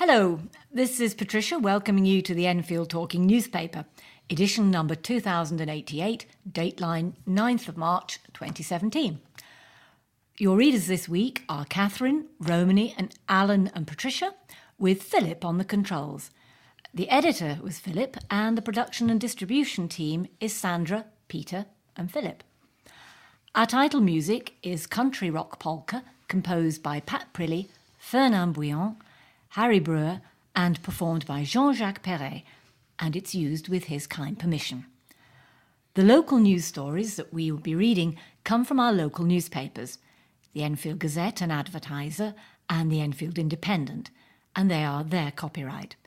Hello, this is Patricia welcoming you to the Enfield Talking newspaper, edition number 2088, Dateline 9th of March 2017. Your readers this week are Katherin, Romany and Alan and Patricia, with Phillip on the controls. The editor was Phillip and the production and distribution team is Sandra, Peter and Phillip. Our title music is Country Rock Polka, composed by Pat Prilly, Fernand Bouillon, Harry Brewer and performed by Jean-Jacques Perret, and it's used with his kind permission. The local news stories that we will be reading come from our local newspapers, the Enfield Gazette and Advertiser and the Enfield Independent, and they are their copyright.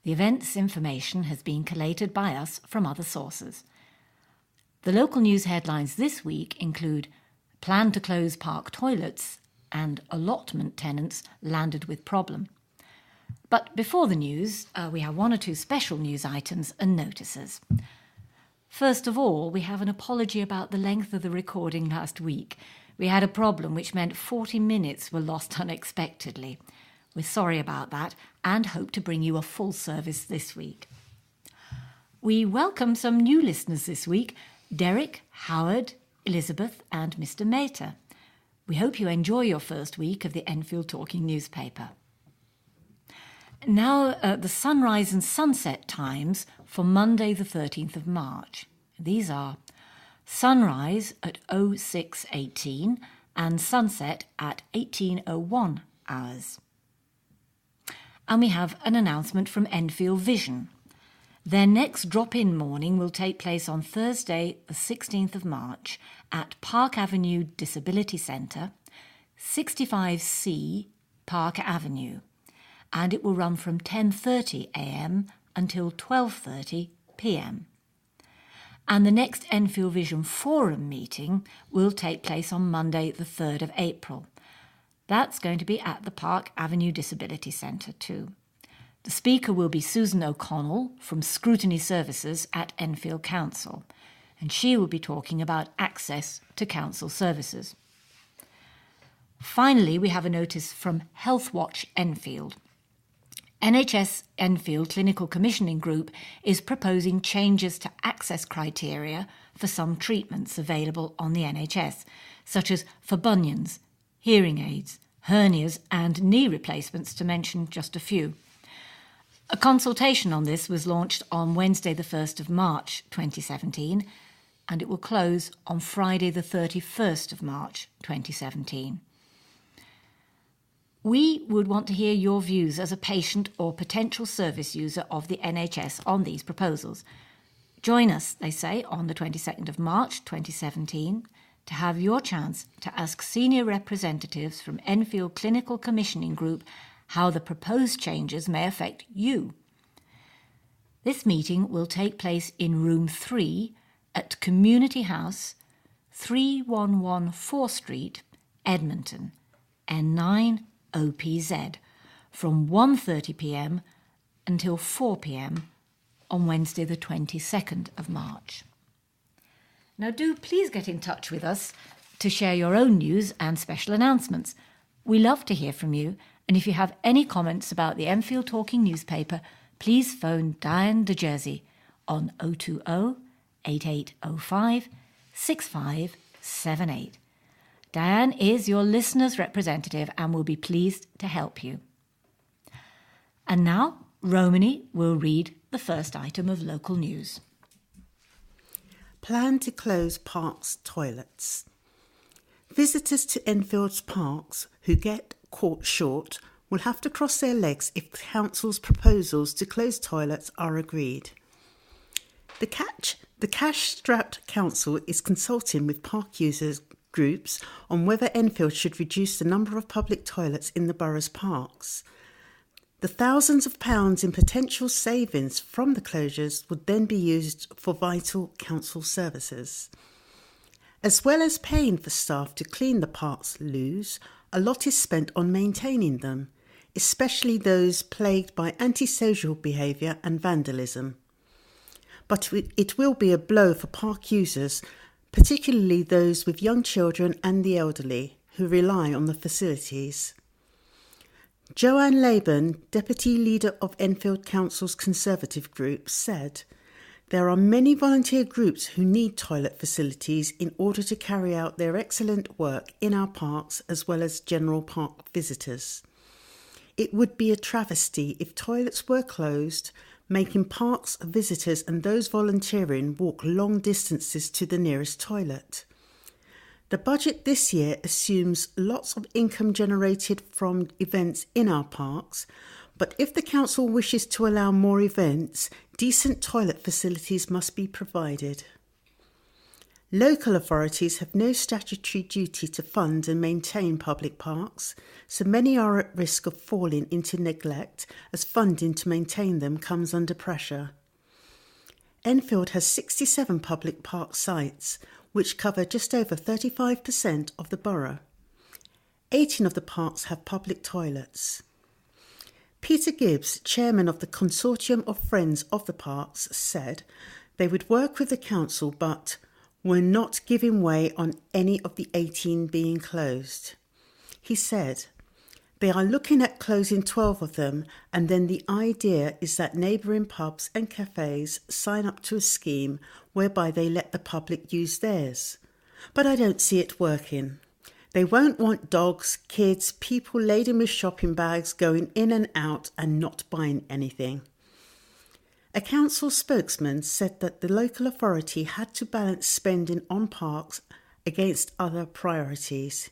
The events information has been collated by us from other sources. The local news headlines this week include plan to close park toilets and allotment tenants landed with problem. But before the news, we have one or two special news items and notices. First of all, we have an apology about the length of the recording last week. We had a problem which meant 40 minutes were lost unexpectedly. We're sorry about that and hope to bring you a full service this week. We welcome some new listeners this week, Derek, Howard, Elizabeth and Mr. Mater. We hope you enjoy your first week of the Enfield Talking newspaper. Now, the sunrise and sunset times for Monday the 13th of March. These are sunrise at 06:18 and sunset at 18:01 hours. And we have an announcement from Enfield Vision. Their next drop-in morning will take place on Thursday the 16th of March at Park Avenue Disability Centre, 65C Park Avenue. And it will run from 10:30 a.m. until 12:30 p.m. And the next Enfield Vision Forum meeting will take place on Monday the 3rd of April. That's going to be at the Park Avenue Disability Centre too. The speaker will be Susan O'Connell from Scrutiny Services at Enfield Council, and she will be talking about access to council services. Finally, we have a notice from Health Watch Enfield. NHS Enfield Clinical Commissioning Group is proposing changes to access criteria for some treatments available on the NHS, such as for bunions, hearing aids, hernias and knee replacements, to mention just a few. A consultation on this was launched on Wednesday the 1st of March 2017 and it will close on Friday the 31st of March 2017. We would want to hear your views as a patient or potential service user of the NHS on these proposals. Join us, they say, on the 22nd of March 2017 to have your chance to ask senior representatives from Enfield Clinical Commissioning Group how the proposed changes may affect you. This meeting will take place in Room 3 at Community House, 3114 4 Street, Edmonton, N9 OPZ, from 1:30 p.m. until 4 p.m. on Wednesday the 22nd of March. Now do please get in touch with us to share your own news and special announcements. We love to hear from you, and if you have any comments about the Enfield Talking newspaper, please phone Diane de Jersey on 020 8805 6578. Diane is your listener's representative and will be pleased to help you. And now, Romany will read the first item of local news. Plan to close parks toilets. Visitors to Enfield's parks who get caught short will have to cross their legs if the council's proposals to close toilets are agreed. The cash-strapped council is consulting with park users groups on whether Enfield should reduce the number of public toilets in the borough's parks. The thousands of pounds in potential savings from the closures would then be used for vital council services. As well as paying for staff to clean the park's loos, a lot is spent on maintaining them, especially those plagued by antisocial behaviour and vandalism. But it will be a blow for park users, particularly those with young children and the elderly who rely on the facilities. Joanne Laban, Deputy Leader of Enfield Council's Conservative Group, said, "There are many volunteer groups who need toilet facilities in order to carry out their excellent work in our parks as well as general park visitors. It would be a travesty if toilets were closed, making parks visitors and those volunteering walk long distances to the nearest toilet. The budget this year assumes lots of income generated from events in our parks, but if the council wishes to allow more events, decent toilet facilities must be provided. Local authorities have no statutory duty to fund and maintain public parks, so many are at risk of falling into neglect as funding to maintain them comes under pressure. Enfield has 67 public park sites, which cover just over 35% of the borough. 18 of the parks have public toilets. Peter Gibbs, chairman of the Consortium of Friends of the Parks, said they would work with the council but were not giving way on any of the 18 being closed. He said, "They are looking at closing 12 of them, and then the idea is that neighbouring pubs and cafes sign up to a scheme whereby they let the public use theirs. But I don't see it working. They won't want dogs, kids, people laden with shopping bags going in and out and not buying anything." A council spokesman said that the local authority had to balance spending on parks against other priorities.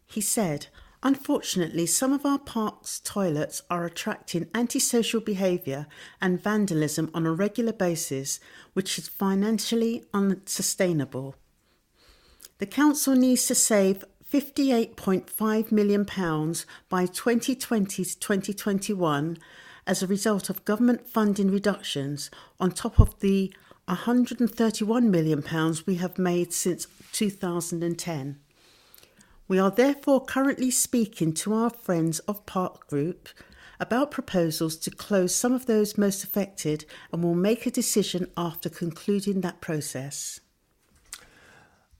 He said, "Unfortunately, some of our parks' toilets are attracting antisocial behaviour and vandalism on a regular basis, which is financially unsustainable. The council needs to save £58.5 million by 2020 to 2021 as a result of government funding reductions on top of the £131 million we have made since 2010. We are therefore currently speaking to our Friends of Park Group about proposals to close some of those most affected and will make a decision after concluding that process."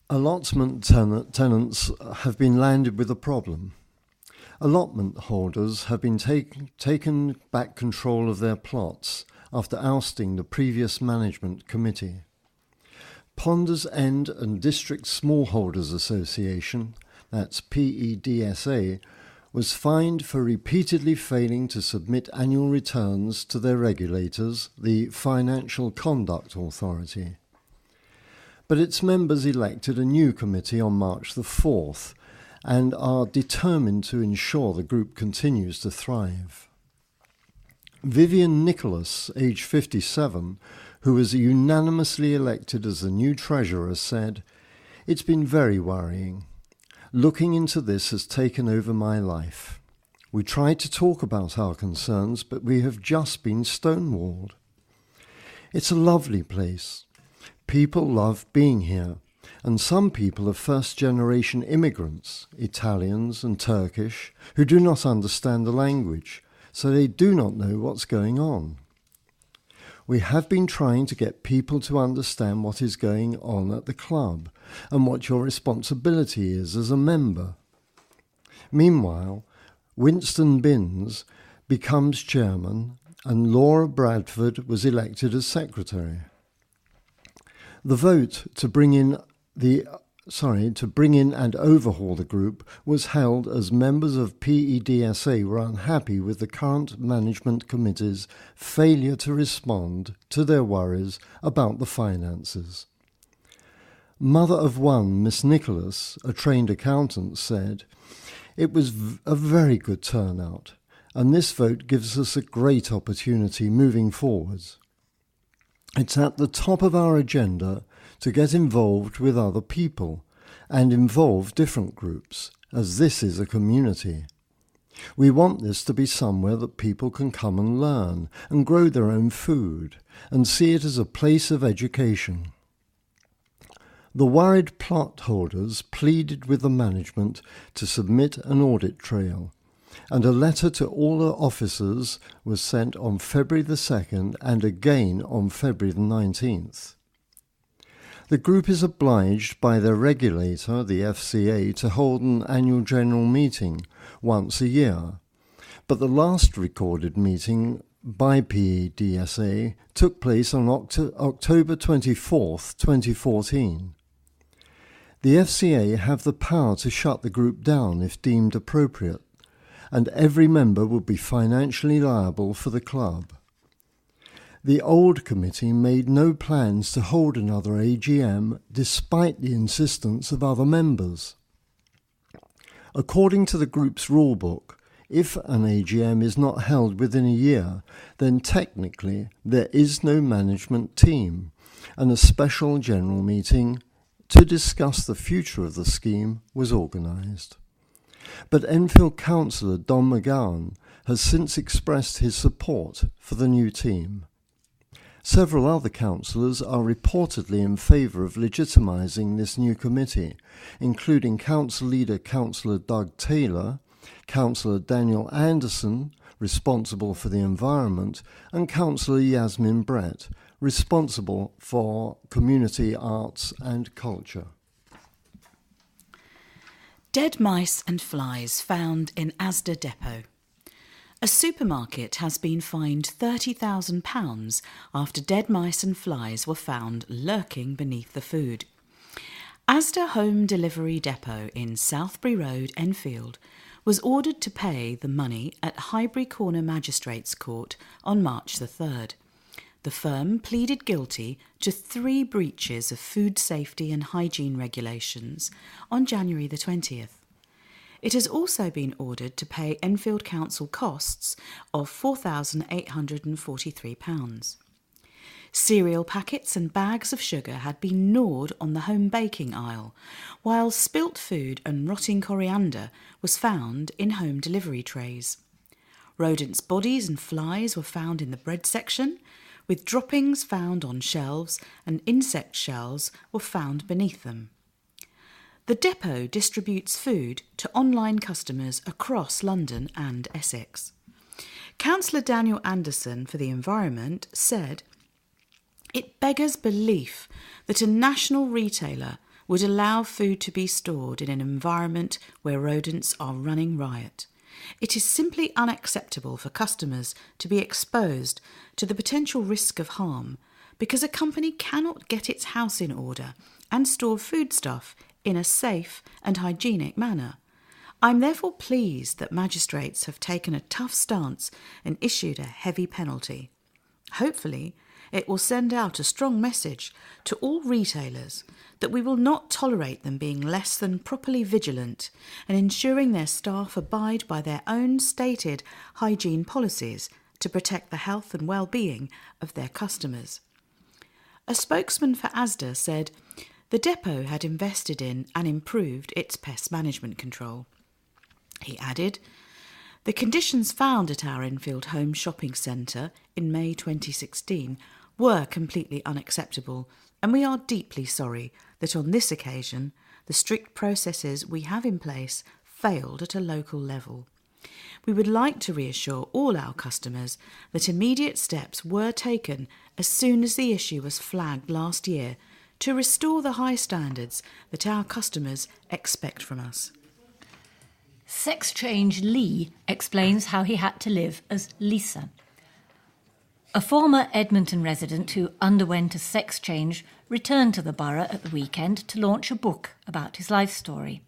Allotment tenants have been landed with a problem. Allotment holders have been taken back control of their plots after ousting the previous management committee. Ponders End and District Smallholders Association, that's PEDSA, was fined for repeatedly failing to submit annual returns to their regulators, the Financial Conduct Authority. But its members elected a new committee on March the 4th and are determined to ensure the group continues to thrive. Vivian Nicholas, age 57, who was unanimously elected as the new treasurer, said, "It's been very worrying. Looking into this has taken over my life. We tried to talk about our concerns, but we have just been stonewalled. It's a lovely place. People love being here, and some people are first-generation immigrants, Italians and Turkish, who do not understand the language, so they do not know what's going on. We have been trying to get people to understand what is going on at the club and what your responsibility is as a member." Meanwhile, Winston Binns becomes chairman and Laura Bradford was elected as secretary. The vote to bring in and overhaul the group was held as members of PEDSA were unhappy with the current management committee's failure to respond to their worries about the finances. Mother of one, Miss Nicholas, a trained accountant, said, "It was a very good turnout, and this vote gives us a great opportunity moving forwards. It's at the top of our agenda to get involved with other people and involve different groups, as this is a community. We want this to be somewhere that people can come and learn and grow their own food and see it as a place of education." The worried plot holders pleaded with the management to submit an audit trail, and a letter to all the officers was sent on February the 2nd and again on February the 19th. The group is obliged by their regulator, the FCA, to hold an annual general meeting once a year, but the last recorded meeting by PEDSA took place on October 24th, 2014. The FCA have the power to shut the group down if deemed appropriate, and every member would be financially liable for the club. The old committee made no plans to hold another AGM despite the insistence of other members. According to the group's rulebook, if an AGM is not held within a year, then technically there is no management team, and a special general meeting to discuss the future of the scheme was organised. But Enfield councillor Don McGowan has since expressed his support for the new team. Several other councillors are reportedly in favour of legitimising this new committee, including Council Leader Councillor Doug Taylor, Councillor Daniel Anderson, responsible for the environment, and Councillor Yasmin Brett, responsible for community arts and culture. Dead mice and flies found in Asda depot. A supermarket has been fined £30,000 after dead mice and flies were found lurking beneath the food. Asda Home Delivery Depot in Southbury Road, Enfield, was ordered to pay the money at Highbury Corner Magistrates Court on March the 3rd. The firm pleaded guilty to 3 breaches of food safety and hygiene regulations on January the 20th. It has also been ordered to pay Enfield Council costs of £4,843. Cereal packets and bags of sugar had been gnawed on the home baking aisle, while spilt food and rotting coriander was found in home delivery trays. Rodents' bodies and flies were found in the bread section, with droppings found on shelves and insect shells were found beneath them. The depot distributes food to online customers across London and Essex. Councillor Daniel Anderson for the Environment said, "It beggars belief that a national retailer would allow food to be stored in an environment where rodents are running riot. It is simply unacceptable for customers to be exposed to the potential risk of harm because a company cannot get its house in order and store foodstuff in a safe and hygienic manner. I'm therefore pleased that magistrates have taken a tough stance and issued a heavy penalty. Hopefully, it will send out a strong message to all retailers that we will not tolerate them being less than properly vigilant and ensuring their staff abide by their own stated hygiene policies to protect the health and well-being of their customers." A spokesman for Asda said the depot had invested in and improved its pest management control. He added, "The conditions found at our Enfield Home Shopping Centre in May 2016 were completely unacceptable, and we are deeply sorry that on this occasion the strict processes we have in place failed at a local level. We would like to reassure all our customers that immediate steps were taken as soon as the issue was flagged last year to restore the high standards that our customers expect from us." Sex change Lee explains how he had to live as Lisa. A former Edmonton resident who underwent a sex change returned to the borough at the weekend to launch a book about his life story.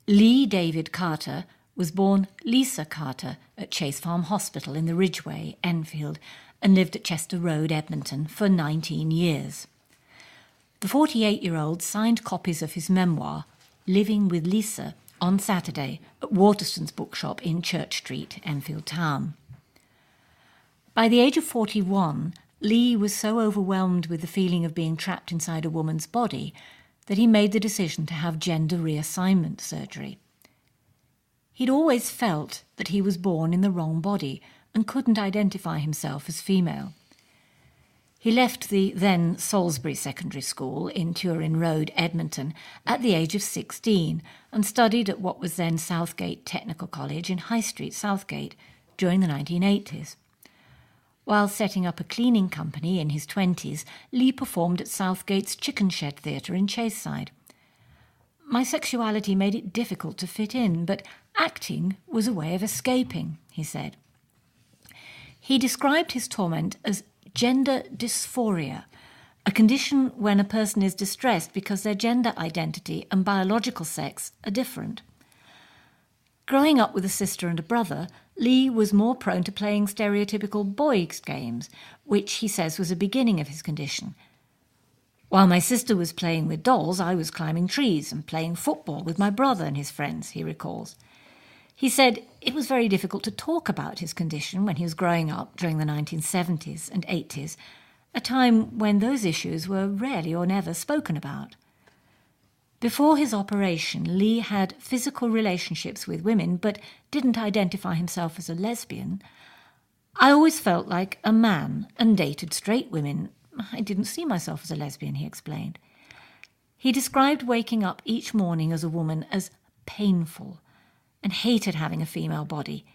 Lee David Carter was born Lisa Carter at Chase Farm Hospital in the Ridgeway, Enfield, and lived at Chester Road, Edmonton, for 19 years. The 48-year-old signed copies of his memoir, Living with Lisa, on Saturday at Waterston's bookshop in Church Street, Enfield Town. By the age of 41, Lee was so overwhelmed with the feeling of being trapped inside a woman's body that he made the decision to have gender reassignment surgery. He'd always felt that he was born in the wrong body and couldn't identify himself as female. He left the then Salisbury Secondary School in Turin Road, Edmonton, at the age of 16 and studied at what was then Southgate Technical College in High Street, Southgate, during the 1980s. While setting up a cleaning company in his 20s, Lee performed at Southgate's Chicken Shed Theatre in Chaseside. My sexuality made it difficult to fit in, but acting was a way of escaping, he said. He described his torment as gender dysphoria, a condition when a person is distressed because their gender identity and biological sex are different. Growing up with a sister and a brother, Lee was more prone to playing stereotypical boys' games, which he says was a beginning of his condition. While my sister was playing with dolls, I was climbing trees and playing football with my brother and his friends, he recalls. He said it was very difficult to talk about his condition when he was growing up during the 1970s and 80s, a time when those issues were rarely or never spoken about. Before his operation, Lee had physical relationships with women but didn't identify himself as a lesbian. I always felt like a man and dated straight women. I didn't see myself as a lesbian, he explained. He described waking up each morning as a woman as painful and hated having a female body.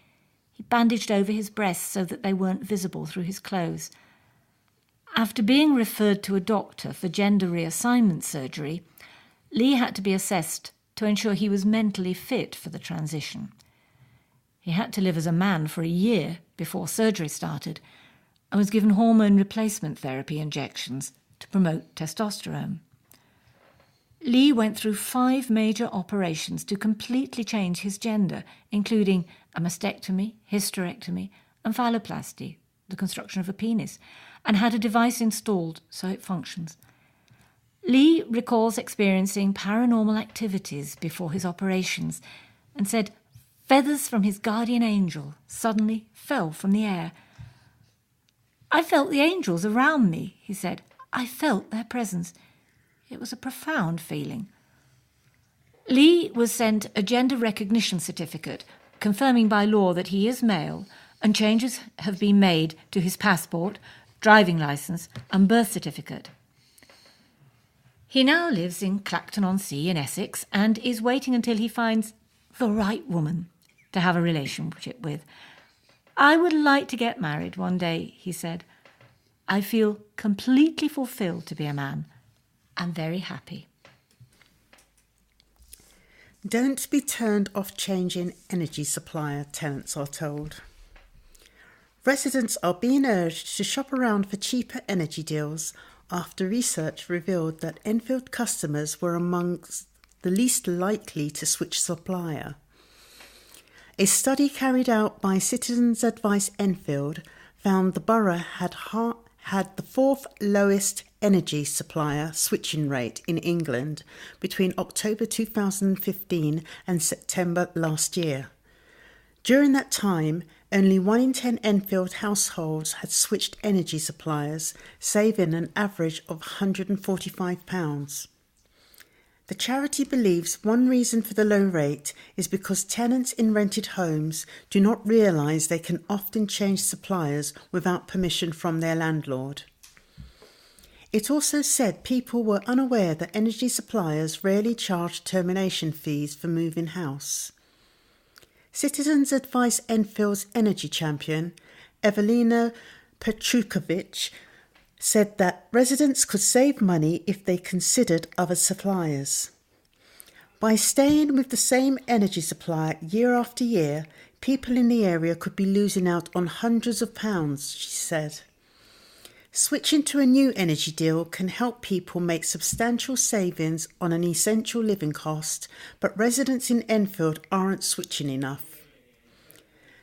He bandaged over his breasts so that they weren't visible through his clothes. After being referred to a doctor for gender reassignment surgery, Lee had to be assessed to ensure he was mentally fit for the transition. He had to live as a man for a year before surgery started and was given hormone replacement therapy injections to promote testosterone. Lee went through 5 major operations to completely change his gender, including a mastectomy, hysterectomy, and phalloplasty, the construction of a penis, and had a device installed so it functions. Lee recalls experiencing paranormal activities before his operations and said feathers from his guardian angel suddenly fell from the air. I felt the angels around me, he said. I felt their presence. It was a profound feeling. Lee was sent a gender recognition certificate confirming by law that he is male, and changes have been made to his passport, driving licence and birth certificate. He now lives in Clacton-on-Sea in Essex and is waiting until he finds the right woman to have a relationship with. I would like to get married one day, he said. I feel completely fulfilled to be a man. I'm very happy. Don't be turned off changing energy supplier, tenants are told. Residents are being urged to shop around for cheaper energy deals after research revealed that Enfield customers were amongst the least likely to switch supplier. A study carried out by Citizens Advice Enfield found the borough had the 4th lowest energy supplier switching rate in England between October 2015 and September last year. During that time, only 1 in 10 Enfield households had switched energy suppliers, saving an average of £145. The charity believes one reason for the low rate is because tenants in rented homes do not realise they can often change suppliers without permission from their landlord. It also said people were unaware that energy suppliers rarely charge termination fees for moving house. Citizens Advice Enfield's energy champion, Evelina Petrukovic, said that residents could save money if they considered other suppliers. By staying with the same energy supplier year after year, people in the area could be losing out on hundreds of pounds, she said. Switching to a new energy deal can help people make substantial savings on an essential living cost, but residents in Enfield aren't switching enough.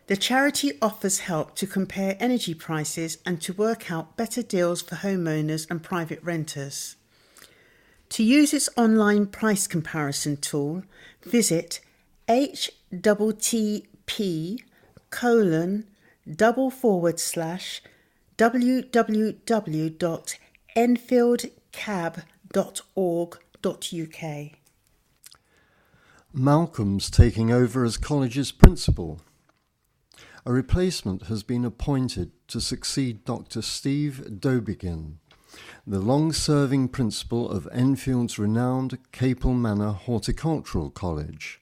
The charity offers help to compare energy prices and to work out better deals for homeowners and private renters. To use its online price comparison tool, visit http://www.enfieldcab.org.uk. Malcolm's taking over as college's principal. A replacement has been appointed to succeed Dr. Steve Dobigin, the long-serving principal of Enfield's renowned Capel Manor Horticultural College.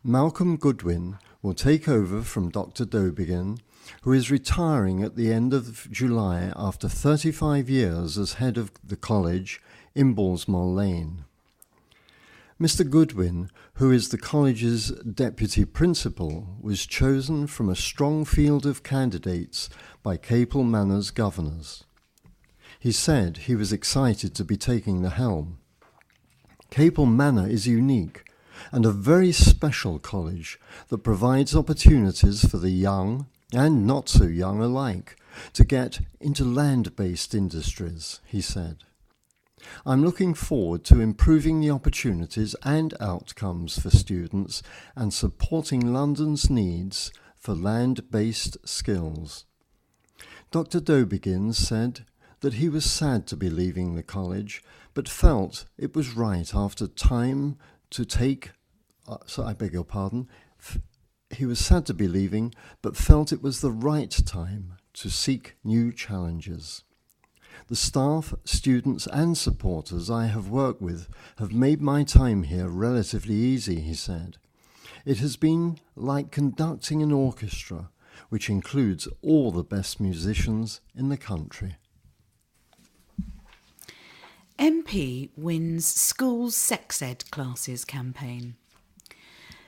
Malcolm Goodwin will take over from Dr. Dobigin, who is retiring at the end of July after 35 years as head of the college in Ballsmore Lane. Mr. Goodwin, who is the college's deputy principal, was chosen from a strong field of candidates by Capel Manor's governors. He said he was excited to be taking the helm. Capel Manor is unique and a very special college that provides opportunities for the young and not so young alike to get into land-based industries, he said. I'm looking forward to improving the opportunities and outcomes for students and supporting London's needs for land-based skills. Dr. Dobigins said that he was sad to be leaving the college, but felt it was right after time to take... He was sad to be leaving, but felt it was the right time to seek new challenges. The staff, students and supporters I have worked with have made my time here relatively easy, he said. It has been like conducting an orchestra, which includes all the best musicians in the country. MP wins schools sex ed classes campaign.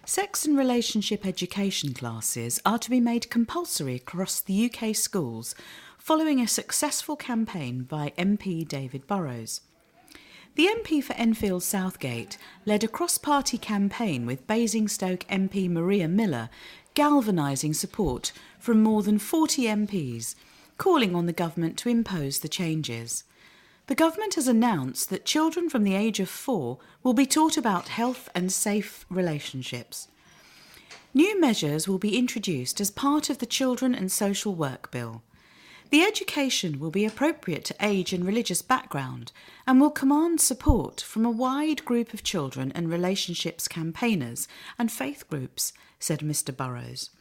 Sex and relationship education classes are to be made compulsory across the UK schools following a successful campaign by MP David Burroughs. The MP for Enfield Southgate led a cross-party campaign with Basingstoke MP Maria Miller galvanising support from more than 40 MPs, calling on the government to impose the changes. The government has announced that children from the age of 4 will be taught about health and safe relationships. New measures will be introduced as part of the Children and Social Work Bill. The education will be appropriate to age and religious background and will command support from a wide group of children and relationships campaigners and faith groups, said Mr. Burroughs.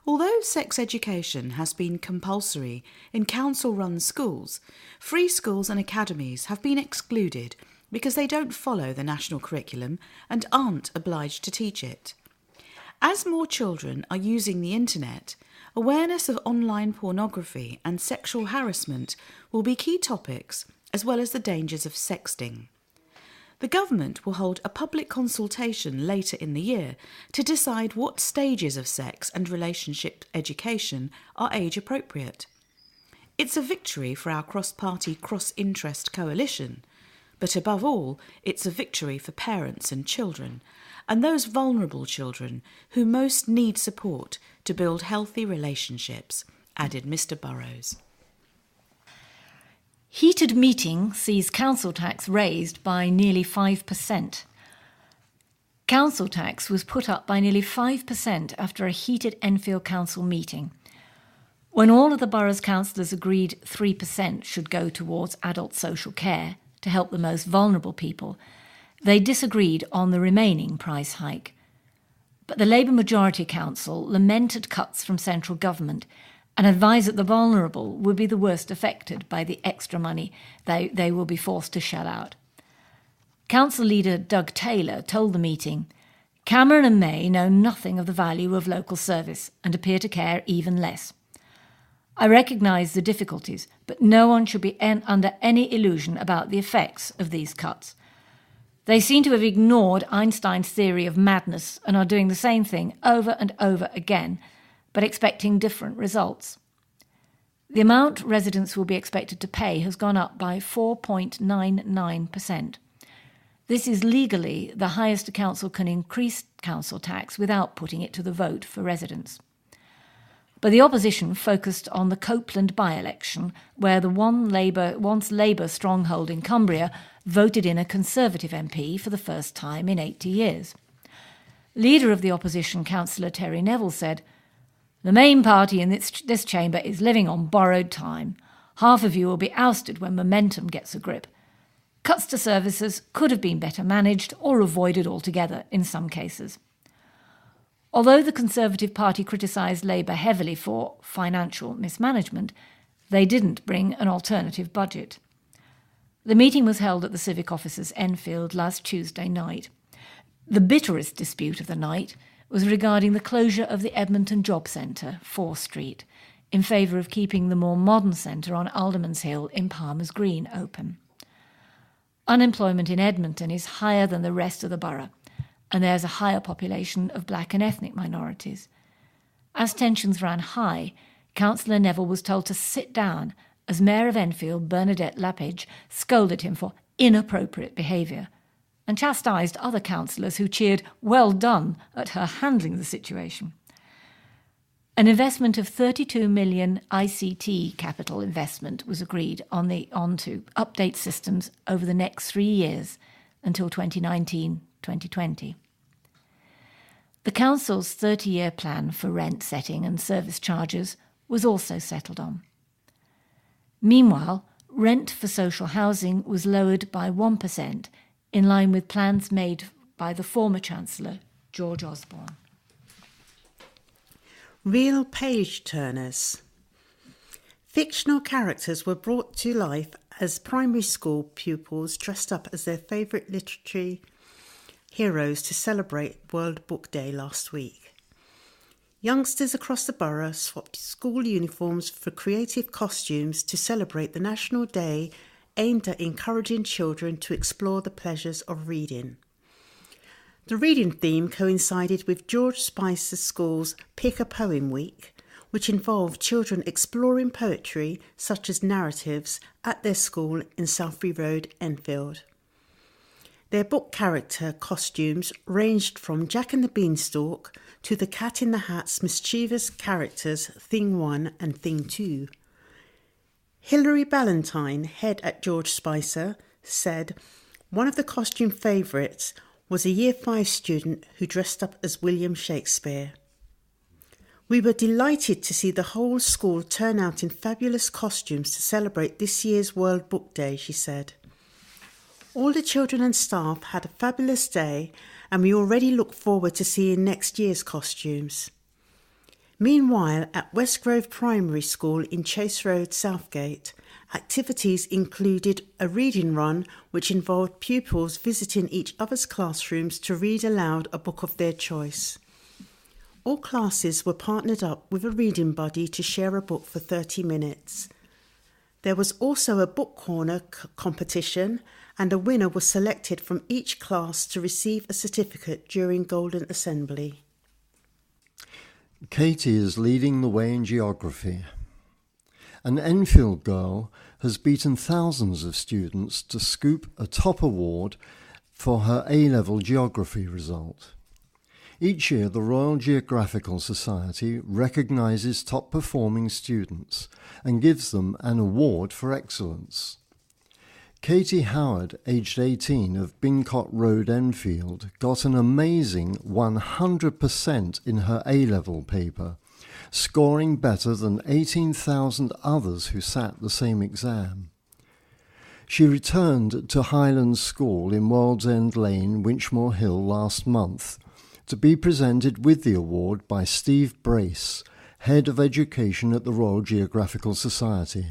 Although sex education has been compulsory in council-run schools, free schools and academies have been excluded because they don't follow the national curriculum and aren't obliged to teach it. As more children are using the internet, awareness of online pornography and sexual harassment will be key topics, as well as the dangers of sexting. The government will hold a public consultation later in the year to decide what stages of sex and relationship education are age appropriate. It's a victory for our cross-party, cross-interest coalition, but above all, it's a victory for parents and children, and those vulnerable children who most need support to build healthy relationships, added Mr. Burroughs. Heated meeting sees council tax raised by nearly 5%. Council tax was put up by nearly 5% after a heated Enfield Council meeting. When all of the borough's councillors agreed 3% should go towards adult social care to help the most vulnerable people, they disagreed on the remaining price hike. But the Labour Majority Council lamented cuts from central government and advised that the vulnerable would be the worst affected by the extra money they will be forced to shell out. Council leader Doug Taylor told the meeting, "Cameron and May know nothing of the value of local service and appear to care even less. I recognise the difficulties, but no one should be under any illusion about the effects of these cuts. They seem to have ignored Einstein's theory of madness and are doing the same thing over and over again, but expecting different results. The amount residents will be expected to pay has gone up by 4.99%. This is legally the highest a council can increase council tax without putting it to the vote for residents." But the opposition focused on the Copeland by-election, where the once Labour stronghold in Cumbria voted in a Conservative MP for the first time in 80 years. Leader of the opposition, Councillor Terry Neville, said, "The main party in this chamber is living on borrowed time. Half of you will be ousted when momentum gets a grip. Cuts to services could have been better managed or avoided altogether in some cases." Although the Conservative Party criticised Labour heavily for financial mismanagement, they didn't bring an alternative budget. The meeting was held at the Civic Offices Enfield last Tuesday night. The bitterest dispute of the night was regarding the closure of the Edmonton Job Centre, 4 Street, in favour of keeping the more modern centre on Alderman's Hill in Palmer's Green open. Unemployment in Edmonton is higher than the rest of the borough, and there's a higher population of black and ethnic minorities. As tensions ran high, Councillor Neville was told to sit down as Mayor of Enfield, Bernadette Lapage, scolded him for inappropriate behaviour and chastised other councillors who cheered "well done" at her handling the situation. An investment of 32 million ICT capital investment was agreed on to update systems over the next 3 years until 2019-2020. The council's 30-year plan for rent setting and service charges was also settled on. Meanwhile, rent for social housing was lowered by 1%, in line with plans made by the former Chancellor, George Osborne. Real page-turners. Fictional characters were brought to life as primary school pupils dressed up as their favourite literary heroes to celebrate World Book Day last week. Youngsters across the borough swapped school uniforms for creative costumes to celebrate the National Day aimed at encouraging children to explore the pleasures of reading. The reading theme coincided with George Spicer School's Pick a Poem Week, which involved children exploring poetry such as narratives at their school in Southbury Road, Enfield. Their book character costumes ranged from Jack and the Beanstalk to the Cat in the Hat's mischievous characters Thing 1 and Thing 2. Hilary Ballantyne, head at George Spicer, said one of the costume favourites was a Year 5 student who dressed up as William Shakespeare. We were delighted to see the whole school turn out in fabulous costumes to celebrate this year's World Book Day, she said. All the children and staff had a fabulous day, and we already look forward to seeing next year's costumes. Meanwhile, at West Grove Primary School in Chase Road, Southgate, activities included a reading run which involved pupils visiting each other's classrooms to read aloud a book of their choice. All classes were partnered up with a reading buddy to share a book for 30 minutes. There was also a book corner competition, and a winner was selected from each class to receive a certificate during Golden Assembly. Katie is leading the way in geography. An Enfield girl has beaten thousands of students to scoop a top award for her A-level geography result. Each year, the Royal Geographical Society recognises top-performing students and gives them an award for excellence. Katie Howard, aged 18, of Bincott Road, Enfield, got an amazing 100% in her A-level paper, scoring better than 18,000 others who sat the same exam. She returned to Highlands School in World's End Lane, Winchmore Hill, last month, to be presented with the award by Steve Brace, Head of Education at the Royal Geographical Society.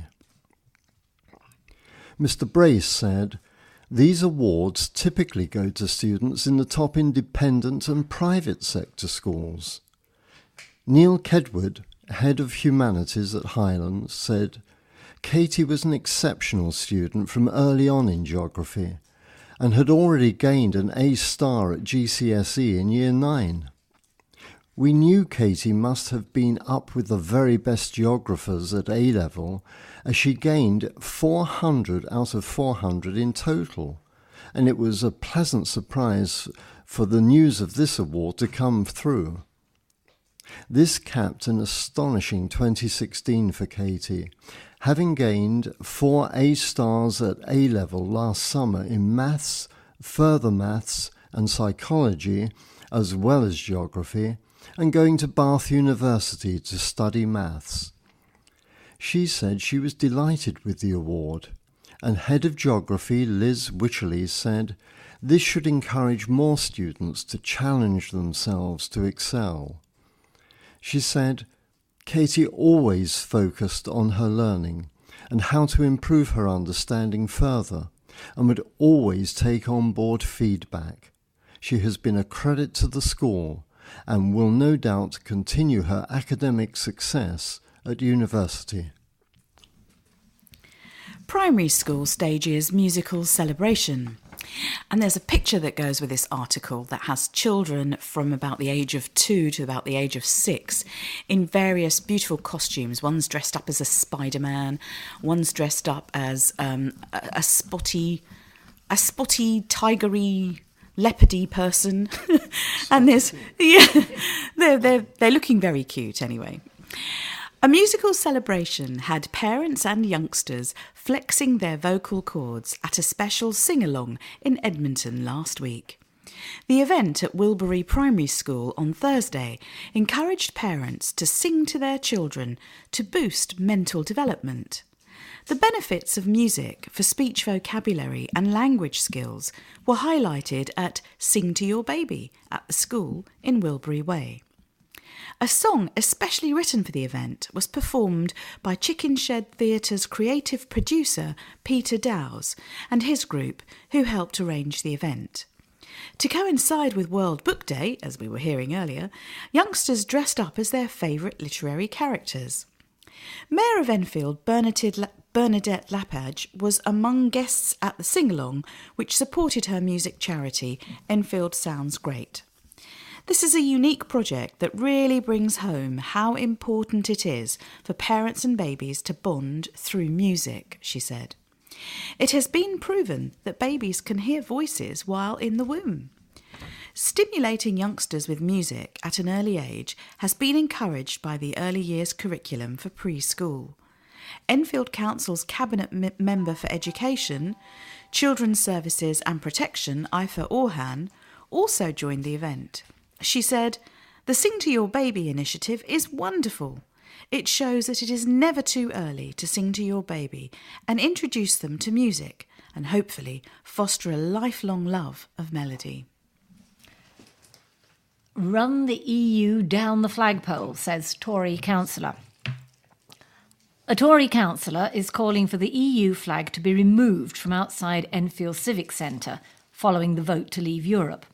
Mr. Brace said, "These awards typically go to students in the top independent and private sector schools." Neil Kedwood, Head of Humanities at Highlands, said, "Katie was an exceptional student from early on in geography and had already gained an A-star at GCSE in Year 9. We knew Katie must have been up with the very best geographers at A-level, as she gained 400 out of 400 in total, and it was a pleasant surprise for the news of this award to come through. This capped an astonishing 2016 for Katie, having gained 4 A-stars at A-level last summer in maths, further maths and psychology, as well as geography, and going to Bath University to study maths. She said she was delighted with the award, and Head of Geography Liz Wycherley said, "This should encourage more students to challenge themselves to excel." She said, "Katie always focused on her learning and how to improve her understanding further, and would always take on board feedback. She has been a credit to the school and will no doubt continue her academic success at university." primary school stages musical celebration. And there's a picture that goes with this article that has children from about the age of 2 to about the age of 6 in various beautiful costumes. One's dressed up as a Spider-Man, one's dressed up as a spotty, tigery, leopardy person. And they're looking very cute anyway. A musical celebration had parents and youngsters flexing their vocal cords at a special sing-along in Edmonton last week. The event at Wilbury Primary School on Thursday encouraged parents to sing to their children to boost mental development. The benefits of music for speech vocabulary and language skills were highlighted at Sing to Your Baby at the school in Wilbury Way. A song especially written for the event was performed by Chicken Shed Theatre's creative producer Peter Dowes and his group, who helped arrange the event. To coincide with World Book Day, as we were hearing earlier, youngsters dressed up as their favourite literary characters. Mayor of Enfield, Bernadette Lapage, was among guests at the sing-along, which supported her music charity, Enfield Sounds Great. This is a unique project that really brings home how important it is for parents and babies to bond through music, she said. It has been proven that babies can hear voices while in the womb. Stimulating youngsters with music at an early age has been encouraged by the early years curriculum for preschool. Enfield Council's Cabinet Member for Education, Children's Services and Protection, Aoife Orhan, also joined the event. She said, "The Sing to Your Baby initiative is wonderful. It shows that it is never too early to sing to your baby and introduce them to music and hopefully foster a lifelong love of melody." Run the EU down the flagpole, says Tory councillor. A Tory councillor is calling for the EU flag to be removed from outside Enfield Civic Centre following the vote to leave Europe.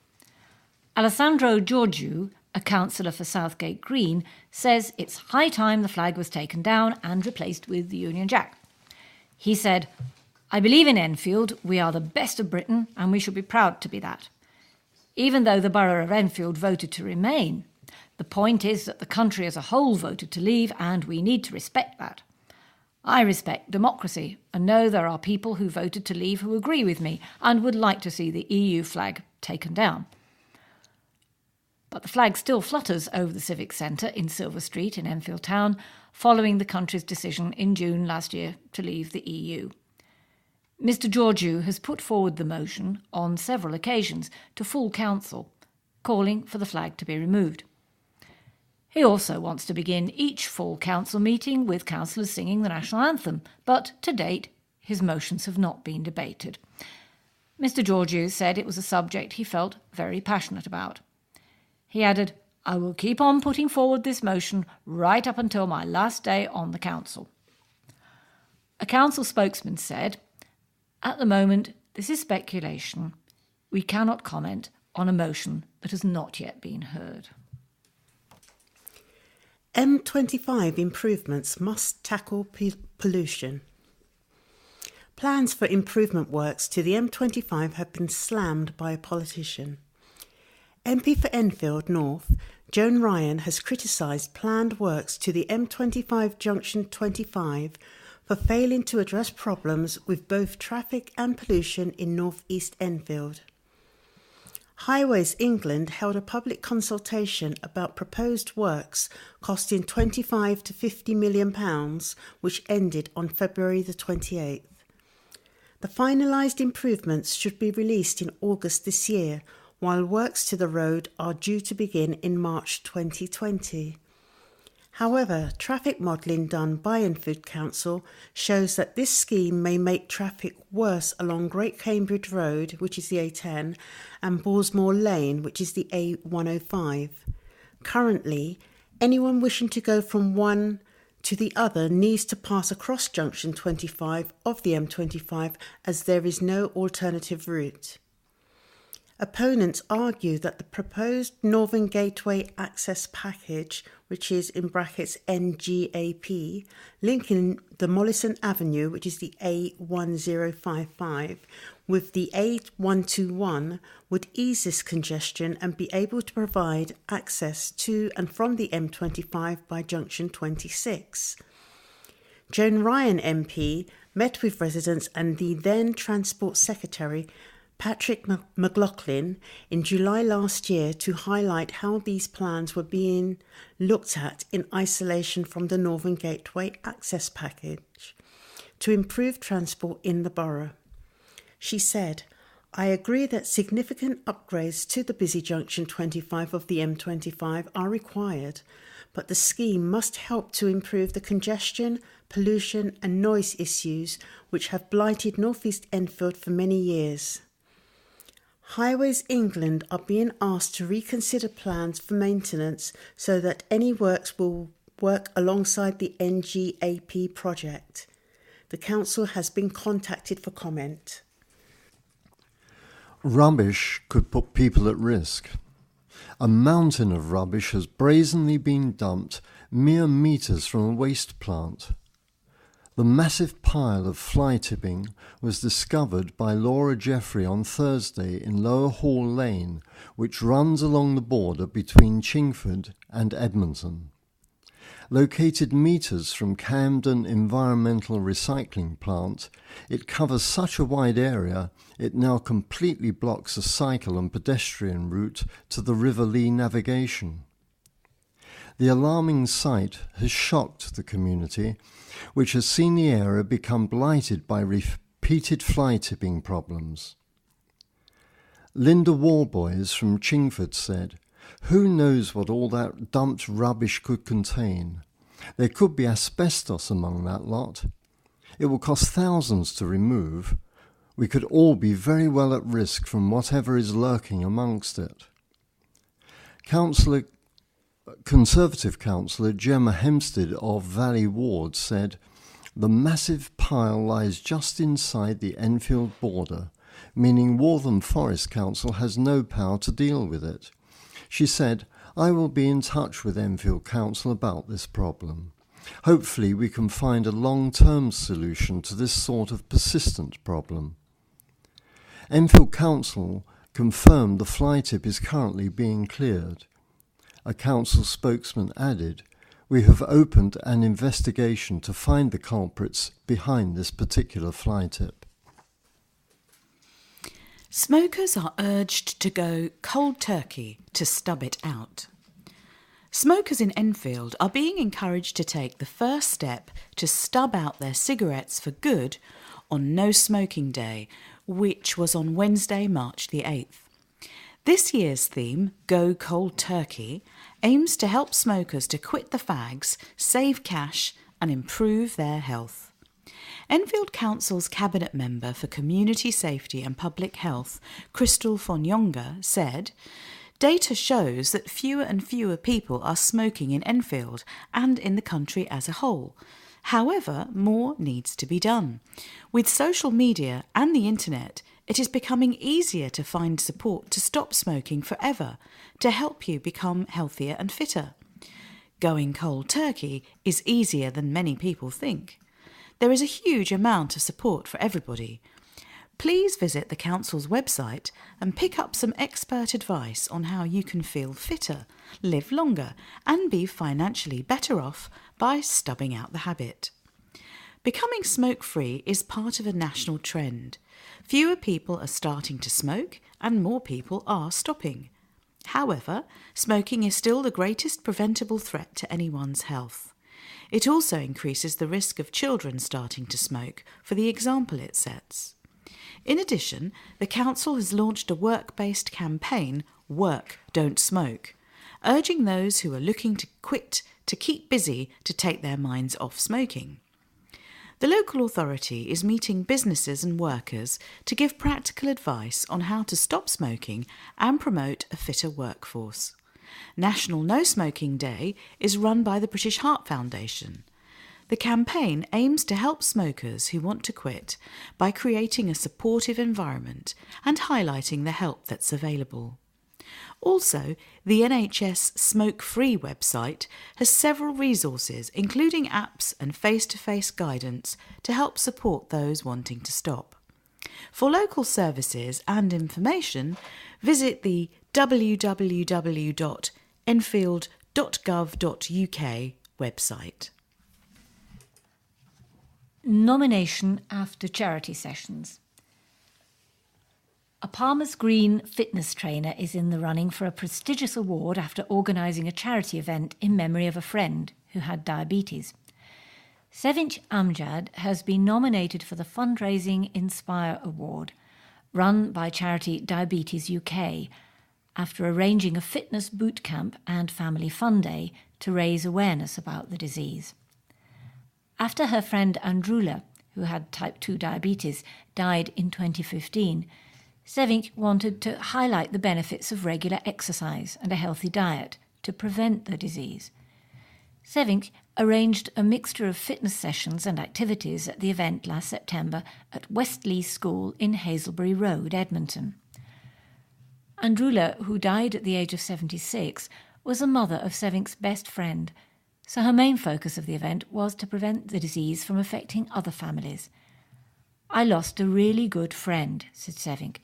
Alessandro Giorgiou, a councillor for Southgate Green, says it's high time the flag was taken down and replaced with the Union Jack. He said, "I believe in Enfield, we are the best of Britain and we should be proud to be that. Even though the borough of Enfield voted to remain, the point is that the country as a whole voted to leave and we need to respect that. I respect democracy and know there are people who voted to leave who agree with me and would like to see the EU flag taken down. But the flag still flutters over the Civic Centre in Silver Street in Enfield Town following the country's decision in June last year to leave the EU. Mr Giorgiou has put forward the motion on several occasions to full council, calling for the flag to be removed. He also wants to begin each full council meeting with councillors singing the national anthem, but to date his motions have not been debated. Mr Giorgiou said it was a subject he felt very passionate about. He added, "I will keep on putting forward this motion right up until my last day on the council." A council spokesman said, "At the moment, this is speculation. We cannot comment on a motion that has not yet been heard." M25 improvements must tackle pollution. Plans for improvement works to the M25 have been slammed by a politician. MP for Enfield North, Joan Ryan, has criticised planned works to the M25 Junction 25 for failing to address problems with both traffic and pollution in North East Enfield. Highways England held a public consultation about proposed works costing £25 to £50 million, which ended on February the 28th. The finalised improvements should be released in August this year, while works to the road are due to begin in March 2020. However, traffic modelling done by Enfield Council shows that this scheme may make traffic worse along Great Cambridge Road, which is the A10, and Borsmore Lane, which is the A105. Currently, anyone wishing to go from one to the other needs to pass across Junction 25 of the M25, as there is no alternative route. Opponents argue that the proposed Northern Gateway Access Package, which is in brackets NGAP, linking the Mollison Avenue, which is the A1055, with the A121, would ease this congestion and be able to provide access to and from the M25 by junction 26. Joan Ryan MP met with residents and the then Transport Secretary Patrick McLaughlin in July last year to highlight how these plans were being looked at in isolation from the Northern Gateway Access Package to improve transport in the borough. She said, "I agree that significant upgrades to the busy junction 25 of the M25 are required, but the scheme must help to improve the congestion, pollution and noise issues which have blighted North East Enfield for many years. Highways England are being asked to reconsider plans for maintenance so that any works will work alongside the NGAP project. The council has been contacted for comment." Rubbish could put people at risk. A mountain of rubbish has brazenly been dumped mere metres from a waste plant. The massive pile of fly tipping was discovered by Laura Jeffrey on Thursday in Lower Hall Lane, which runs along the border between Chingford and Edmonton. Located metres from Camden Environmental Recycling Plant, it covers such a wide area it now completely blocks a cycle and pedestrian route to the River Lee navigation. The alarming sight has shocked the community, which has seen the area become blighted by repeated fly tipping problems. Linda Warboys from Chingford said, "Who knows what all that dumped rubbish could contain? There could be asbestos among that lot. It will cost thousands to remove. We could all be very well at risk from whatever is lurking amongst it." Conservative councillor Gemma Hempstead of Valley Ward said, "The massive pile lies just inside the Enfield border, meaning Waltham Forest Council has no power to deal with it. She said, "I will be in touch with Enfield Council about this problem. Hopefully we can find a long-term solution to this sort of persistent problem." Enfield Council confirmed the fly tip is currently being cleared. A council spokesman added, "We have opened an investigation to find the culprits behind this particular fly tip." Smokers are urged to go cold turkey to stub it out. Smokers in Enfield are being encouraged to take the first step to stub out their cigarettes for good on No Smoking Day, which was on Wednesday, March the 8th. This year's theme, Go Cold Turkey, aims to help smokers to quit the fags, save cash and improve their health. Enfield Council's Cabinet Member for Community Safety and Public Health, Crystal Fonyonga, said, "Data shows that fewer and fewer people are smoking in Enfield and in the country as a whole. However, more needs to be done. With social media and the internet, it is becoming easier to find support to stop smoking forever, to help you become healthier and fitter. Going cold turkey is easier than many people think. There is a huge amount of support for everybody. Please visit the Council's website and pick up some expert advice on how you can feel fitter, live longer, and be financially better off by stubbing out the habit." Becoming smoke-free is part of a national trend. Fewer people are starting to smoke and more people are stopping. However, smoking is still the greatest preventable threat to anyone's health. It also increases the risk of children starting to smoke for the example it sets. In addition, the Council has launched a work-based campaign, Work, Don't Smoke, urging those who are looking to quit to keep busy to take their minds off smoking. The local authority is meeting businesses and workers to give practical advice on how to stop smoking and promote a fitter workforce. National No Smoking Day is run by the British Heart Foundation. The campaign aims to help smokers who want to quit by creating a supportive environment and highlighting the help that's available. Also, the NHS Smoke Free website has several resources, including apps and face-to-face guidance to help support those wanting to stop. For local services and information, visit the www.enfield.gov.uk website. Nomination after charity sessions. A Palmer's Green fitness trainer is in the running for a prestigious award after organising a charity event in memory of a friend who had diabetes. Sevinch Amjad has been nominated for the Fundraising Inspire Award, run by charity Diabetes UK, after arranging a fitness boot camp and family fun day to raise awareness about the disease. After her friend Andrula, who had type 2 diabetes, died in 2015, Sevinch wanted to highlight the benefits of regular exercise and a healthy diet to prevent the disease. Sevinch arranged a mixture of fitness sessions and activities at the event last September at Westlea School in Hazelbury Road, Edmonton. Andrula, who died at the age of 76, was a mother of Sevinch's best friend, so her main focus of the event was to prevent the disease from affecting other families. "I lost a really good friend," said Sevinch.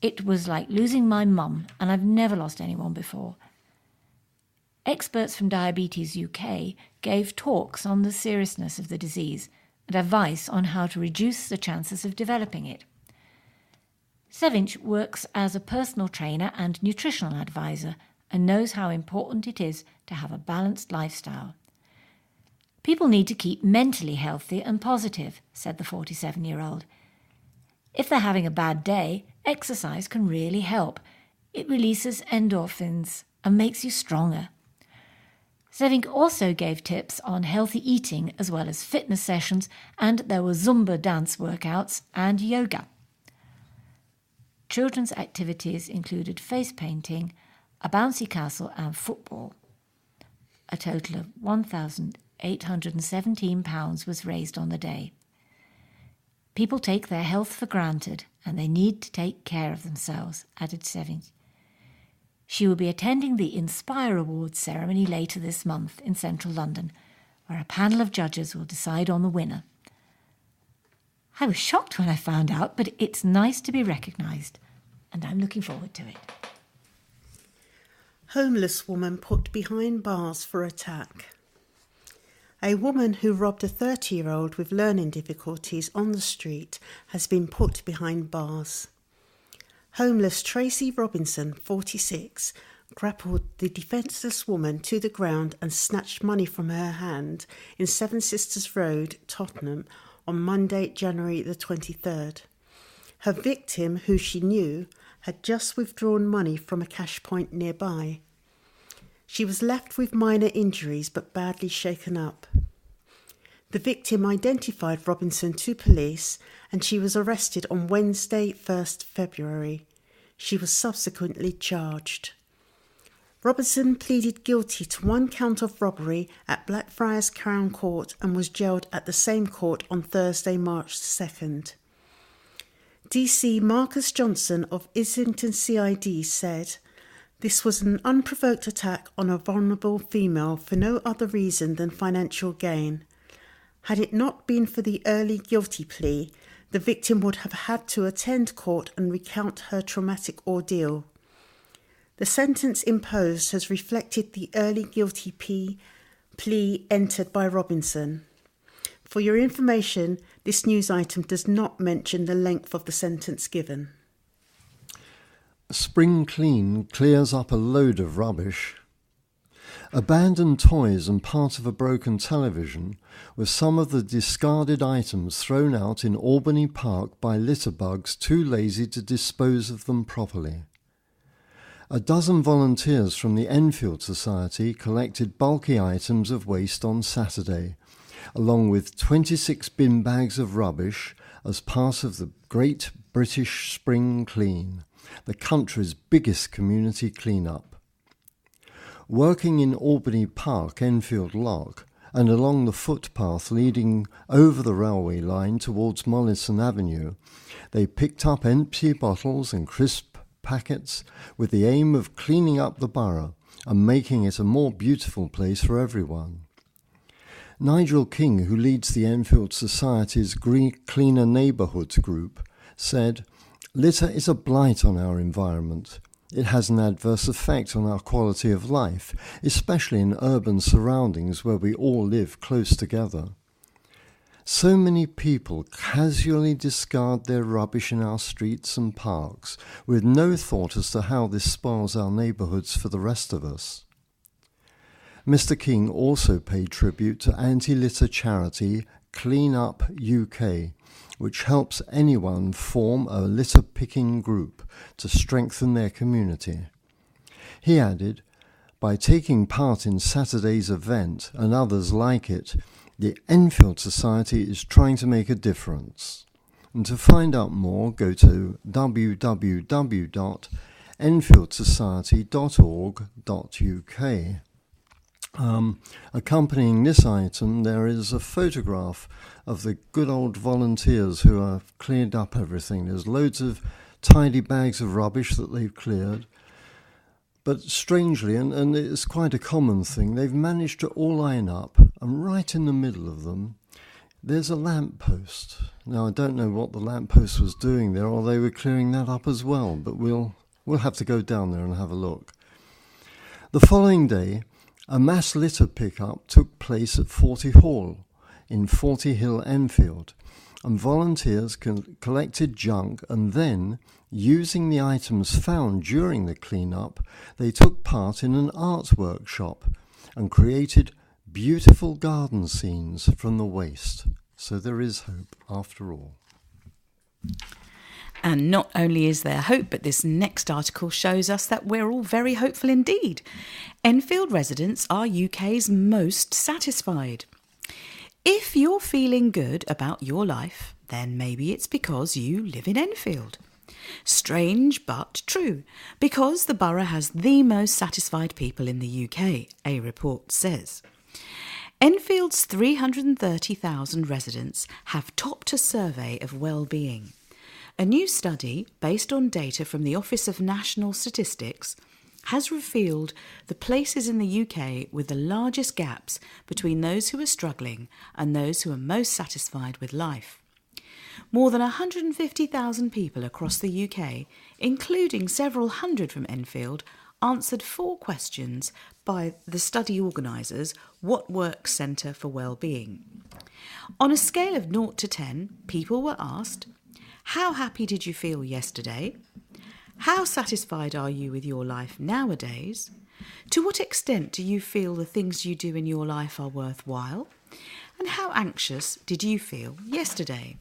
"It was like losing my mum, and I've never lost anyone before." Experts from Diabetes UK gave talks on the seriousness of the disease and advice on how to reduce the chances of developing it. Sevinch works as a personal trainer and nutritional advisor and knows how important it is to have a balanced lifestyle. "People need to keep mentally healthy and positive," said the 47-year-old. "If they're having a bad day, exercise can really help. It releases endorphins and makes you stronger." Sevinch also gave tips on healthy eating as well as fitness sessions, and there were Zumba dance workouts and yoga. Children's activities included face painting, a bouncy castle and football. A total of £1,817 was raised on the day. "People take their health for granted and they need to take care of themselves," added Sevinch. She will be attending the Inspire Awards ceremony later this month in central London, where a panel of judges will decide on the winner. "I was shocked when I found out, but it's nice to be recognised, and I'm looking forward to it." Homeless woman put behind bars for attack. A woman who robbed a 30-year-old with learning difficulties on the street has been put behind bars. Homeless Tracy Robinson, 46, grappled the defenceless woman to the ground and snatched money from her hand in Seven Sisters Road, Tottenham, on Monday, January the 23rd. Her victim, who she knew, had just withdrawn money from a cash point nearby. She was left with minor injuries but badly shaken up. The victim identified Robinson to police and she was arrested on Wednesday, 1st February. She was subsequently charged. Robinson pleaded guilty to one count of robbery at Blackfriars Crown Court and was jailed at the same court on Thursday, March 2nd. DC Marcus Johnson of Islington CID said, "This was an unprovoked attack on a vulnerable female for no other reason than financial gain. Had it not been for the early guilty plea, the victim would have had to attend court and recount her traumatic ordeal. The sentence imposed has reflected the early guilty plea entered by Robinson. For your information, this news item does not mention the length of the sentence given." Spring Clean clears up a load of rubbish. Abandoned toys and part of a broken television were some of the discarded items thrown out in Albany Park by litterbugs too lazy to dispose of them properly. A dozen volunteers from the Enfield Society collected bulky items of waste on Saturday, along with 26 bin bags of rubbish as part of the Great British Spring Clean, the country's biggest community clean-up. Working in Albany Park, Enfield Lock, and along the footpath leading over the railway line towards Mollison Avenue, they picked up empty bottles and crisp packets with the aim of cleaning up the borough and making it a more beautiful place for everyone. Nigel King, who leads the Enfield Society's Cleaner Neighbourhoods group, said, "Litter is a blight on our environment. It has an adverse effect on our quality of life, especially in urban surroundings where we all live close together. So many people casually discard their rubbish in our streets and parks with no thought as to how this spoils our neighbourhoods for the rest of us." Mr. King also paid tribute to anti-litter charity Clean Up UK, which helps anyone form a litter-picking group to strengthen their community. He added, "By taking part in Saturday's event and others like it, the Enfield Society is trying to make a difference." And to find out more, go to www.enfieldssociety.org.uk. Accompanying this item, there is a photograph of the good old volunteers who have cleared up everything. There's loads of tidy bags of rubbish that they've cleared. But strangely, and it's quite a common thing, they've managed to all line up, and right in the middle of them, there's a lamppost. Now, I don't know what the lamppost was doing there, or they were clearing that up as well, but we'll have to go down there and have a look. The following day, a mass litter pickup took place at 40 Hall in 40 Hill, Enfield, and volunteers collected junk, and then, using the items found during the clean-up, they took part in an art workshop and created beautiful garden scenes from the waste. So there is hope after all. And not only is there hope, but this next article shows us that we're all very hopeful indeed. Enfield residents are UK's most satisfied. If you're feeling good about your life, then maybe it's because you live in Enfield. Strange but true, because the borough has the most satisfied people in the UK, a report says. Enfield's 330,000 residents have topped a survey of well-being. A new study, based on data from the Office of National Statistics, has revealed the places in the UK with the largest gaps between those who are struggling and those who are most satisfied with life. More than 150,000 people across the UK, including several hundred from Enfield, answered 4 questions by the study organisers, What Works Centre for Wellbeing. On a scale of 0 to 10, people were asked, how happy did you feel yesterday? How satisfied are you with your life nowadays? To what extent do you feel the things you do in your life are worthwhile? And how anxious did you feel yesterday?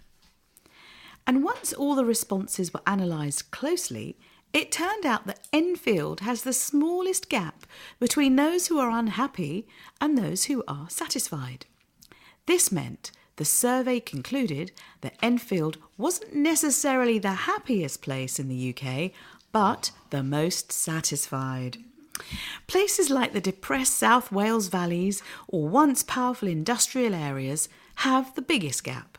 And once all the responses were analysed closely, it turned out that Enfield has the smallest gap between those who are unhappy and those who are satisfied. This meant the survey concluded that Enfield wasn't necessarily the happiest place in the UK, but the most satisfied. Places like the depressed South Wales valleys or once powerful industrial areas have the biggest gap.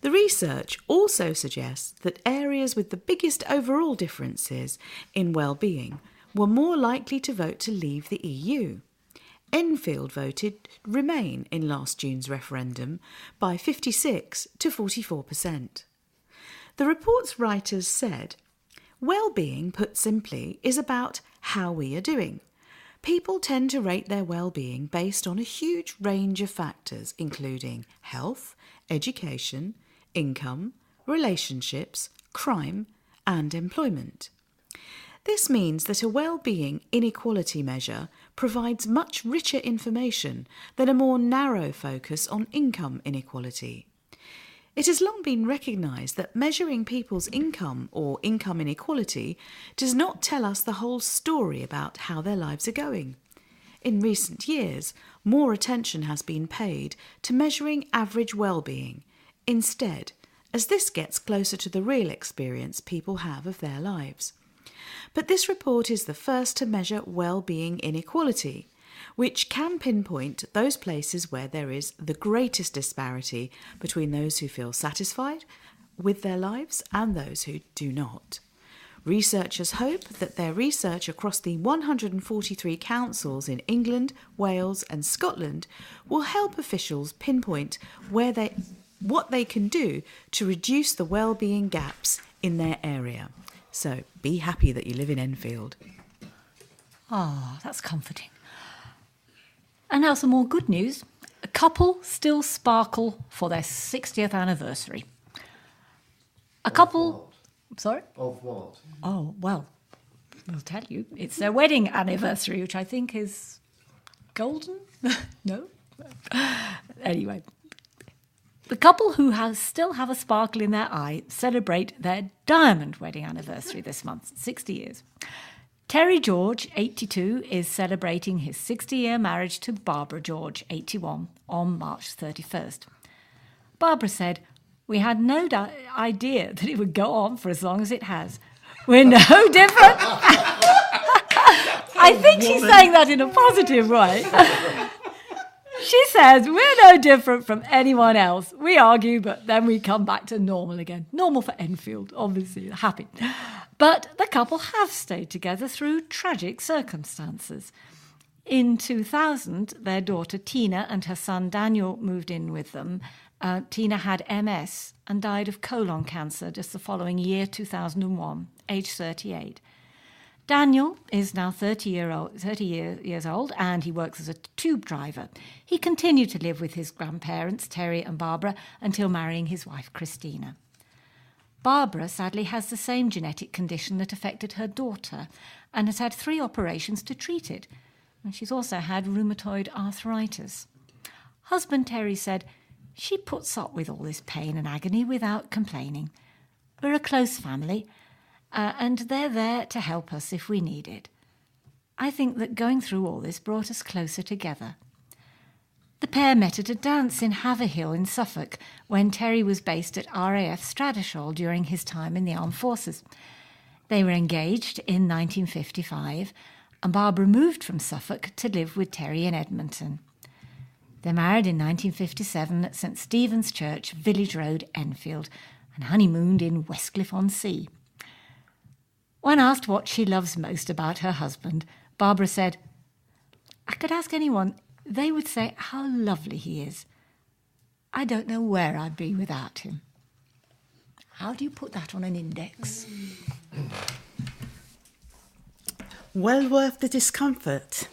The research also suggests that areas with the biggest overall differences in well-being were more likely to vote to leave the EU. Enfield voted Remain in last June's referendum by 56 to 44%. The report's writers said, well-being, put simply, is about how we are doing. People tend to rate their well-being based on a huge range of factors, including health, education, income, relationships, crime, and employment. This means that a well-being inequality measure provides much richer information than a more narrow focus on income inequality. It has long been recognised that measuring people's income or income inequality does not tell us the whole story about how their lives are going. In recent years, more attention has been paid to measuring average well-being instead, as this gets closer to the real experience people have of their lives. But this report is the first to measure well-being inequality, which can pinpoint those places where there is the greatest disparity between those who feel satisfied with their lives and those who do not. Researchers hope that their research across the 143 councils in England, Wales and Scotland will help officials pinpoint what they can do to reduce the well-being gaps in their area. So be happy that you live in Enfield. Ah, that's comforting. And now some more good news. A couple still sparkle for their 60th anniversary. A couple... Sorry? Of what? Oh, well, I'll tell you. It's their wedding anniversary, which I think is golden? No? Anyway. The couple who still have a sparkle in their eye celebrate their diamond wedding anniversary this month, 60 years. Terry George, 82, is celebrating his 60-year marriage to Barbara George, 81, on March 31st. Barbara said, "We had no idea that it would go on for as long as it has. We're no different." I think she's saying that in a positive way. She says, "We're no different from anyone else. We argue, but then we come back to normal again." Normal for Enfield, obviously, happy. But the couple have stayed together through tragic circumstances. In 2000, their daughter Tina and her son Daniel moved in with them. Tina had MS and died of colon cancer just the following year, 2001, age 38. Daniel is now 30 years old and he works as a tube driver. He continued to live with his grandparents, Terry and Barbara, until marrying his wife, Christina. Barbara sadly has the same genetic condition that affected her daughter and has had 3 operations to treat it. And she's also had rheumatoid arthritis. Husband Terry said, "She puts up with all this pain and agony without complaining. We're a close family, and they're there to help us if we need it. I think that going through all this brought us closer together." The pair met at a dance in Haverhill in Suffolk when Terry was based at RAF Stradishall during his time in the armed forces. They were engaged in 1955, and Barbara moved from Suffolk to live with Terry in Edmonton. They married in 1957 at St Stephen's Church, Village Road, Enfield, and honeymooned in Westcliff-on-Sea. When asked what she loves most about her husband, Barbara said, "I could ask anyone, they would say how lovely he is. I don't know where I'd be without him." How do you put that on an index? Well worth the discomfort.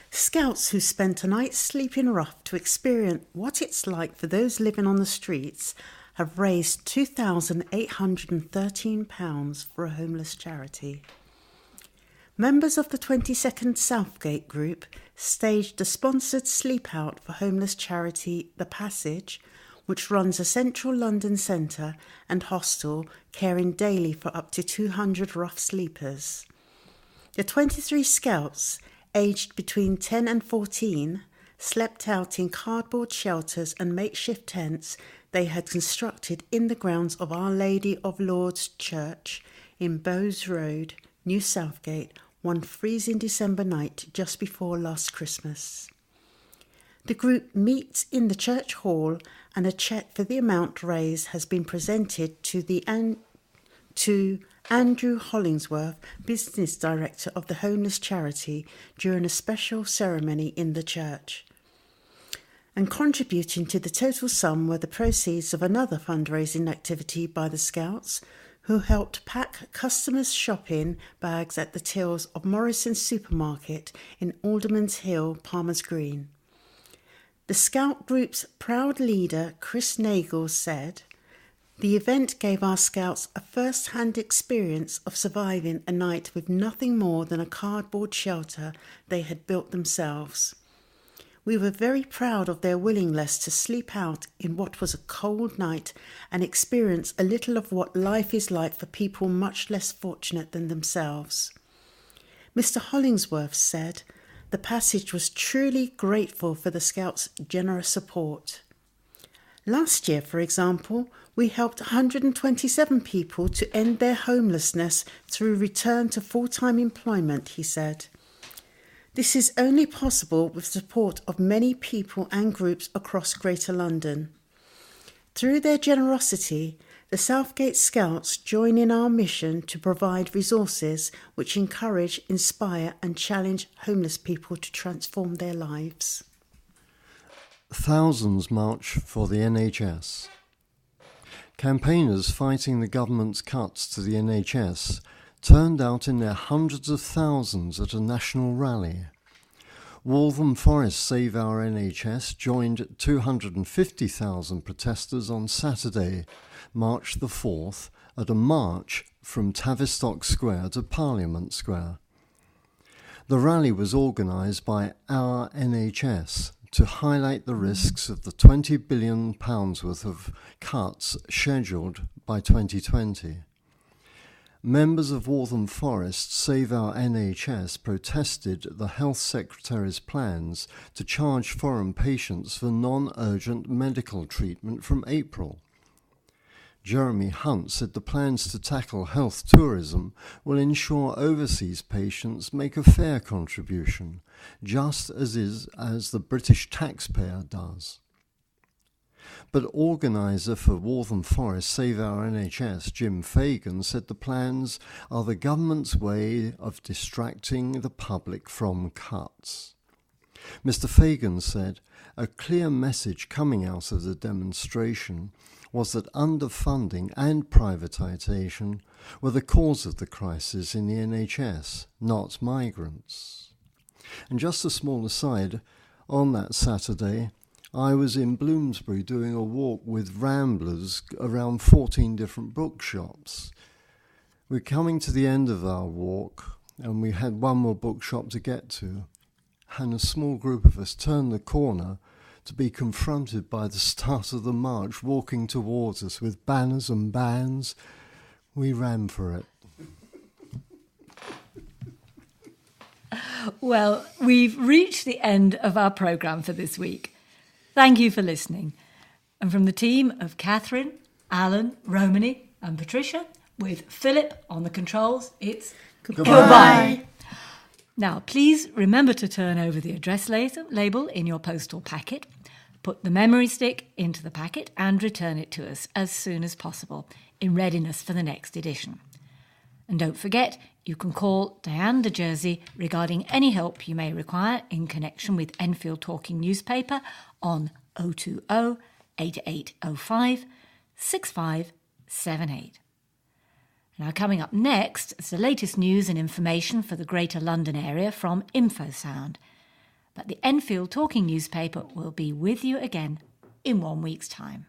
Scouts who spent a night sleeping rough to experience what it's like for those living on the streets have raised £2,813 for a homeless charity. Members of the 22nd Southgate group staged a sponsored sleep-out for homeless charity The Passage, which runs a central London centre and hostel caring daily for up to 200 rough sleepers. The 23 scouts, aged between 10 and 14, slept out in cardboard shelters and makeshift tents they had constructed in the grounds of Our Lady of Lourdes Church in Bowes Road, New Southgate, one freezing December night just before last Christmas. The group meets in the church hall and a cheque for the amount raised has been presented to Andrew Hollingsworth, Business Director of the homeless charity, during a special ceremony in the church. And contributing to the total sum were the proceeds of another fundraising activity by the Scouts, who helped pack customers' shopping bags at the tills of Morrison's supermarket in Alderman's Hill, Palmer's Green. The Scout group's proud leader, Chris Nagel, said, "The event gave our Scouts a first-hand experience of surviving a night with nothing more than a cardboard shelter they had built themselves. We were very proud of their willingness to sleep out in what was a cold night and experience a little of what life is like for people much less fortunate than themselves." Mr. Hollingsworth said, "The Passage was truly grateful for the Scouts' generous support. Last year, for example, we helped 127 people to end their homelessness through return to full-time employment," he said. This is only possible with support of many people and groups across Greater London. Through their generosity, the Southgate Scouts join in our mission to provide resources which encourage, inspire and challenge homeless people to transform their lives. Thousands march for the NHS. Campaigners fighting the government's cuts to the NHS turned out in their hundreds of thousands at a national rally. Waltham Forest Save Our NHS joined 250,000 protesters on Saturday, March the 4th, at a march from Tavistock Square to Parliament Square. The rally was organised by Our NHS to highlight the risks of the £20 billion worth of cuts scheduled by 2020. Members of Waltham Forest Save Our NHS protested the Health Secretary's plans to charge foreign patients for non-urgent medical treatment from April. Jeremy Hunt said the plans to tackle health tourism will ensure overseas patients make a fair contribution, just as the British taxpayer does. But organiser for Waltham Forest Save Our NHS, Jim Fagan, said the plans are the government's way of distracting the public from cuts. Mr Fagan said a clear message coming out of the demonstration was that underfunding and privatisation were the cause of the crisis in the NHS, not migrants. And just a small aside, on that Saturday, I was in Bloomsbury doing a walk with ramblers around 14 different bookshops. We're coming to the end of our walk and we had one more bookshop to get to, and a small group of us turned the corner to be confronted by the start of the march walking towards us with banners and bands. We ran for it. Well, we've reached the end of our programme for this week. Thank you for listening. And from the team of Katherin, Alan, Romany and Patricia, with Phillip on the controls, it's goodbye. Now, please remember to turn over the address label in your postal packet, put the memory stick into the packet and return it to us as soon as possible in readiness for the next edition. And don't forget, you can call Diane de Jersey regarding any help you may require in connection with Enfield Talking Newspaper on 020 8805 6578. Now, coming up next is the latest news and information for the Greater London area from InfoSound. But the Enfield Talking Newspaper will be with you again in 1 week's time.